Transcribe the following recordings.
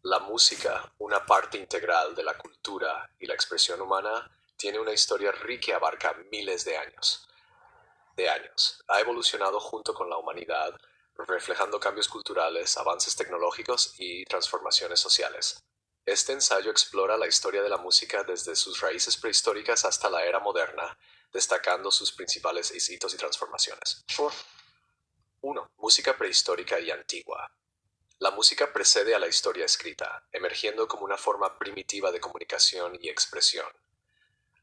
La música, una parte integral de la cultura y la expresión humana, tiene una historia rica que abarca miles de años. Ha evolucionado junto con la humanidad, reflejando cambios culturales, avances tecnológicos y transformaciones sociales. Este ensayo explora la historia de la música desde sus raíces prehistóricas hasta la era moderna, destacando sus principales hitos y transformaciones. 1. Música prehistórica y antigua. La música precede a la historia escrita, emergiendo como una forma primitiva de comunicación y expresión.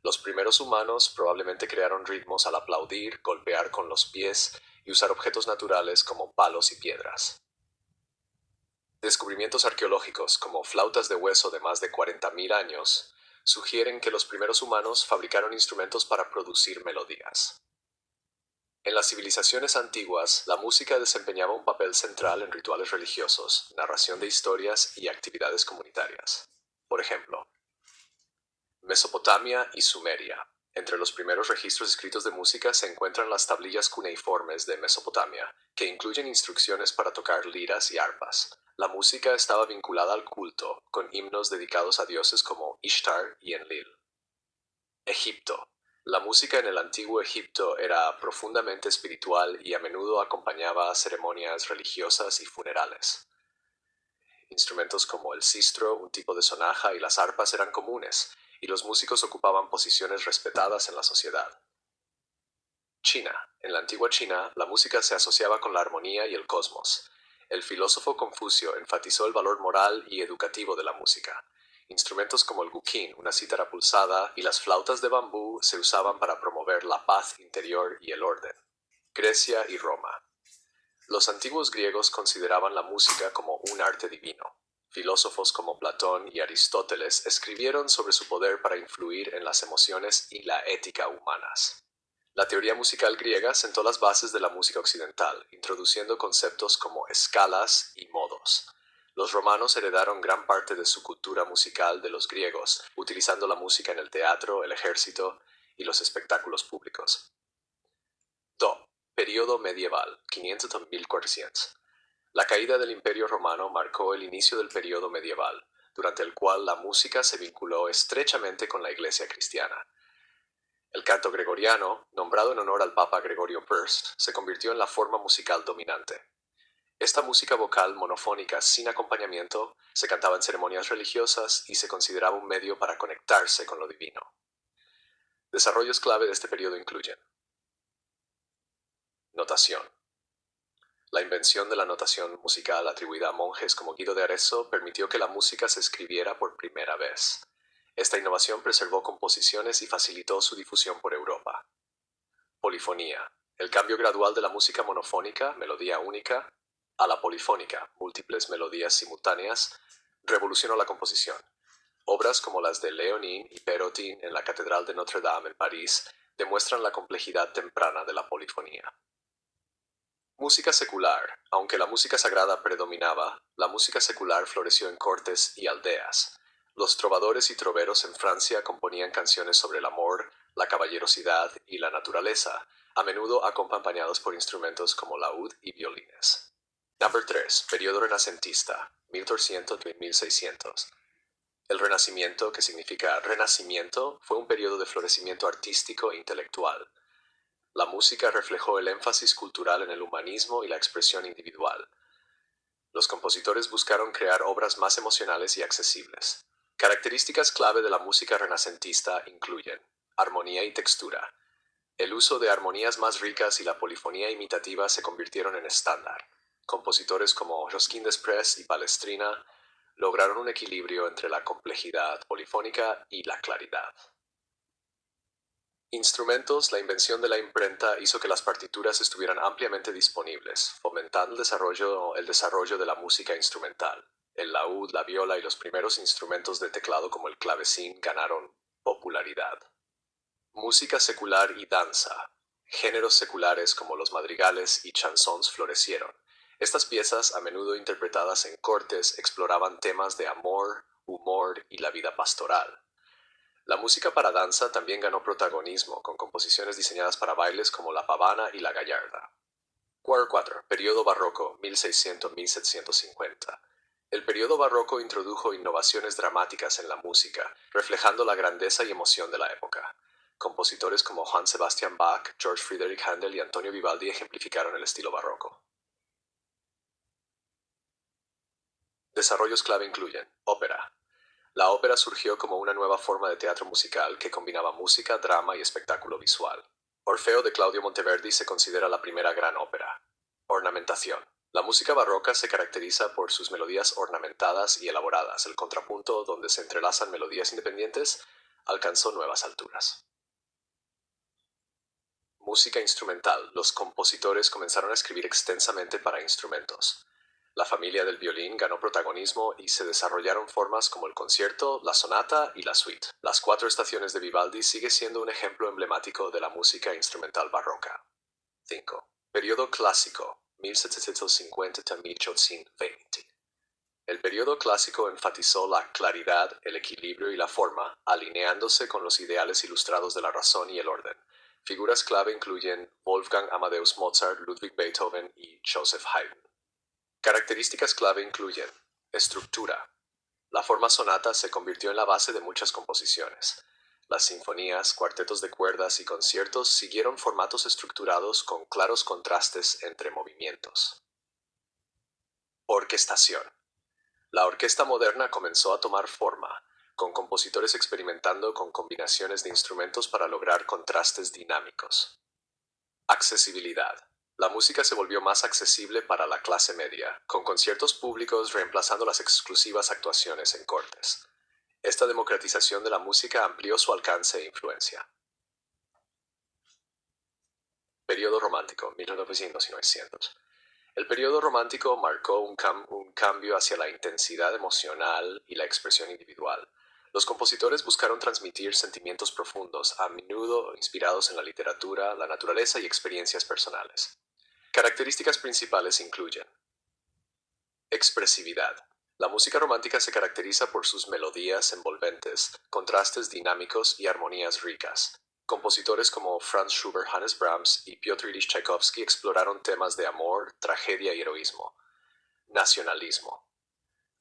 Los primeros humanos probablemente crearon ritmos al aplaudir, golpear con los pies y usar objetos naturales como palos y piedras. Descubrimientos arqueológicos como flautas de hueso de más de 40.000 años sugieren que los primeros humanos fabricaron instrumentos para producir melodías. En las civilizaciones antiguas, la música desempeñaba un papel central en rituales religiosos, narración de historias y actividades comunitarias. Por ejemplo, Mesopotamia y Sumeria. Entre los primeros registros escritos de música se encuentran las tablillas cuneiformes de Mesopotamia, que incluyen instrucciones para tocar liras y arpas. La música estaba vinculada al culto, con himnos dedicados a dioses como Ishtar y Enlil. Egipto. La música en el antiguo Egipto era profundamente espiritual y a menudo acompañaba a ceremonias religiosas y funerales. Instrumentos como el sistro, un tipo de sonaja, y las arpas eran comunes, y los músicos ocupaban posiciones respetadas en la sociedad. China. En la antigua China, la música se asociaba con la armonía y el cosmos. El filósofo Confucio enfatizó el valor moral y educativo de la música. Instrumentos como el guqin, una cítara pulsada, y las flautas de bambú se usaban para promover la paz interior y el orden. Grecia y Roma. Los antiguos griegos consideraban la música como un arte divino. Filósofos como Platón y Aristóteles escribieron sobre su poder para influir en las emociones y la ética humanas. La teoría musical griega sentó las bases de la música occidental, introduciendo conceptos como escalas y modos. Los romanos heredaron gran parte de su cultura musical de los griegos, utilizando la música en el teatro, el ejército y los espectáculos públicos. 2. Período medieval, 500 a 1400. La caída del Imperio Romano marcó el inicio del período medieval, durante el cual la música se vinculó estrechamente con la Iglesia cristiana. El canto gregoriano, nombrado en honor al Papa Gregorio I, se convirtió en la forma musical dominante. Esta música vocal monofónica sin acompañamiento se cantaba en ceremonias religiosas y se consideraba un medio para conectarse con lo divino. Desarrollos clave de este periodo incluyen: notación. La invención de la notación musical atribuida a monjes como Guido de Arezzo permitió que la música se escribiera por primera vez. Esta innovación preservó composiciones y facilitó su difusión por Europa. Polifonía. El cambio gradual de la música monofónica, melodía única, a la polifónica, múltiples melodías simultáneas, revolucionó la composición. Obras como las de Léonin y Pérotin en la Catedral de Notre Dame en París demuestran la complejidad temprana de la polifonía. Música secular. Aunque la música sagrada predominaba, la música secular floreció en cortes y aldeas. Los trovadores y troveros en Francia componían canciones sobre el amor, la caballerosidad y la naturaleza, a menudo acompañados por instrumentos como laúd y violines. Number 3. Periodo renacentista, 1200-1600. El Renacimiento, que significa renacimiento, fue un periodo de florecimiento artístico e intelectual. La música reflejó el énfasis cultural en el humanismo y la expresión individual. Los compositores buscaron crear obras más emocionales y accesibles. Características clave de la música renacentista incluyen armonía y textura. El uso de armonías más ricas y la polifonía imitativa se convirtieron en estándar. Compositores como Josquin des Prez y Palestrina lograron un equilibrio entre la complejidad polifónica y la claridad. Instrumentos. La invención de la imprenta hizo que las partituras estuvieran ampliamente disponibles, fomentando el desarrollo de la música instrumental. El laúd, la viola y los primeros instrumentos de teclado como el clavecín ganaron popularidad. Música secular y danza. Géneros seculares como los madrigales y chansons florecieron. Estas piezas, a menudo interpretadas en cortes, exploraban temas de amor, humor y la vida pastoral. La música para danza también ganó protagonismo, con composiciones diseñadas para bailes como la pavana y la gallarda. 4. Periodo barroco, 1600-1750. El periodo barroco introdujo innovaciones dramáticas en la música, reflejando la grandeza y emoción de la época. Compositores como Juan Sebastian Bach, George Friedrich Händel y Antonio Vivaldi ejemplificaron el estilo barroco. Desarrollos clave incluyen ópera. La ópera surgió como una nueva forma de teatro musical que combinaba música, drama y espectáculo visual. Orfeo de Claudio Monteverdi se considera la primera gran ópera. Ornamentación. La música barroca se caracteriza por sus melodías ornamentadas y elaboradas. El contrapunto, donde se entrelazan melodías independientes, alcanzó nuevas alturas. Música instrumental. Los compositores comenzaron a escribir extensamente para instrumentos. La familia del violín ganó protagonismo y se desarrollaron formas como el concierto, la sonata y la suite. Las cuatro estaciones de Vivaldi sigue siendo un ejemplo emblemático de la música instrumental barroca. 5. Periodo clásico, 1750 a 1820. El periodo clásico enfatizó la claridad, el equilibrio y la forma, alineándose con los ideales ilustrados de la razón y el orden. Figuras clave incluyen Wolfgang Amadeus Mozart, Ludwig Beethoven y Joseph Haydn. Características clave incluyen estructura. La forma sonata se convirtió en la base de muchas composiciones. Las sinfonías, cuartetos de cuerdas y conciertos siguieron formatos estructurados con claros contrastes entre movimientos. Orquestación. La orquesta moderna comenzó a tomar forma, con compositores experimentando con combinaciones de instrumentos para lograr contrastes dinámicos. Accesibilidad. La música se volvió más accesible para la clase media, con conciertos públicos reemplazando las exclusivas actuaciones en cortes. Esta democratización de la música amplió su alcance e influencia. Periodo romántico, 1900 y 900. El periodo romántico marcó un cambio hacia la intensidad emocional y la expresión individual. Los compositores buscaron transmitir sentimientos profundos, a menudo inspirados en la literatura, la naturaleza y experiencias personales. Características principales incluyen expresividad. La música romántica se caracteriza por sus melodías envolventes, contrastes dinámicos y armonías ricas. Compositores como Franz Schubert, Hannes Brahms y Piotr Ilyich Tchaikovsky exploraron temas de amor, tragedia y heroísmo. Nacionalismo.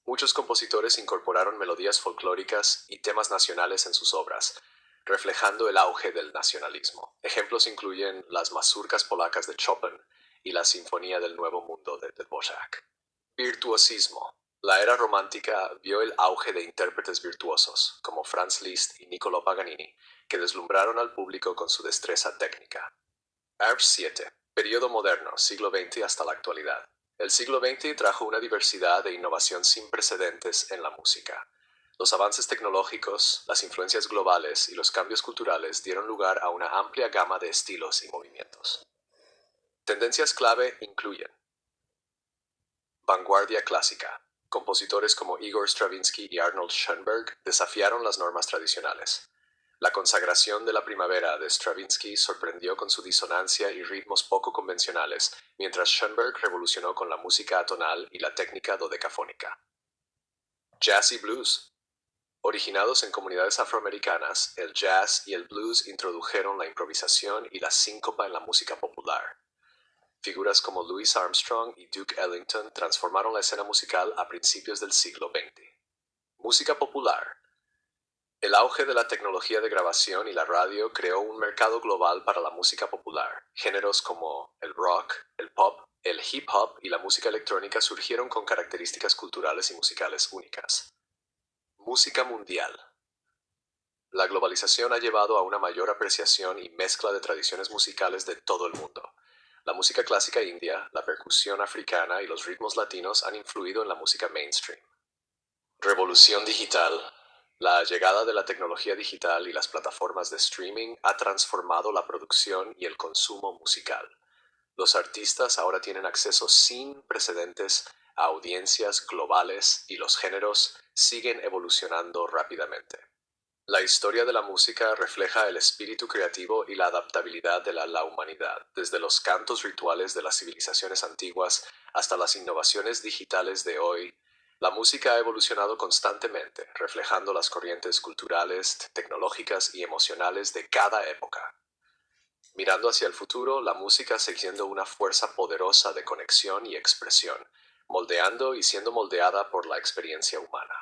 Muchos compositores incorporaron melodías folclóricas y temas nacionales en sus obras, reflejando el auge del nacionalismo. Ejemplos incluyen las mazurcas polacas de Chopin y la Sinfonía del Nuevo Mundo de Dvořák. Virtuosismo. La era romántica vio el auge de intérpretes virtuosos, como Franz Liszt y Niccolò Paganini, que deslumbraron al público con su destreza técnica. Arp 7. Periodo moderno, siglo XX hasta la actualidad. El siglo XX trajo una diversidad de innovación sin precedentes en la música. Los avances tecnológicos, las influencias globales y los cambios culturales dieron lugar a una amplia gama de estilos y movimientos. Tendencias clave incluyen vanguardia clásica. Compositores como Igor Stravinsky y Arnold Schoenberg desafiaron las normas tradicionales. La consagración de la primavera de Stravinsky sorprendió con su disonancia y ritmos poco convencionales, mientras Schoenberg revolucionó con la música atonal y la técnica dodecafónica. Jazz y blues. Originados en comunidades afroamericanas, el jazz y el blues introdujeron la improvisación y la síncopa en la música popular. Figuras como Louis Armstrong y Duke Ellington transformaron la escena musical a principios del siglo XX. Música popular. El auge de la tecnología de grabación y la radio creó un mercado global para la música popular. Géneros como el rock, el pop, el hip hop y la música electrónica surgieron con características culturales y musicales únicas. Música mundial. La globalización ha llevado a una mayor apreciación y mezcla de tradiciones musicales de todo el mundo. La música clásica india, la percusión africana y los ritmos latinos han influido en la música mainstream. Revolución digital. La llegada de la tecnología digital y las plataformas de streaming ha transformado la producción y el consumo musical. Los artistas ahora tienen acceso sin precedentes a audiencias globales y los géneros siguen evolucionando rápidamente. La historia de la música refleja el espíritu creativo y la adaptabilidad de la humanidad, desde los cantos rituales de las civilizaciones antiguas hasta las innovaciones digitales de hoy. La música ha evolucionado constantemente, reflejando las corrientes culturales, tecnológicas y emocionales de cada época. Mirando hacia el futuro, la música sigue siendo una fuerza poderosa de conexión y expresión, moldeando y siendo moldeada por la experiencia humana.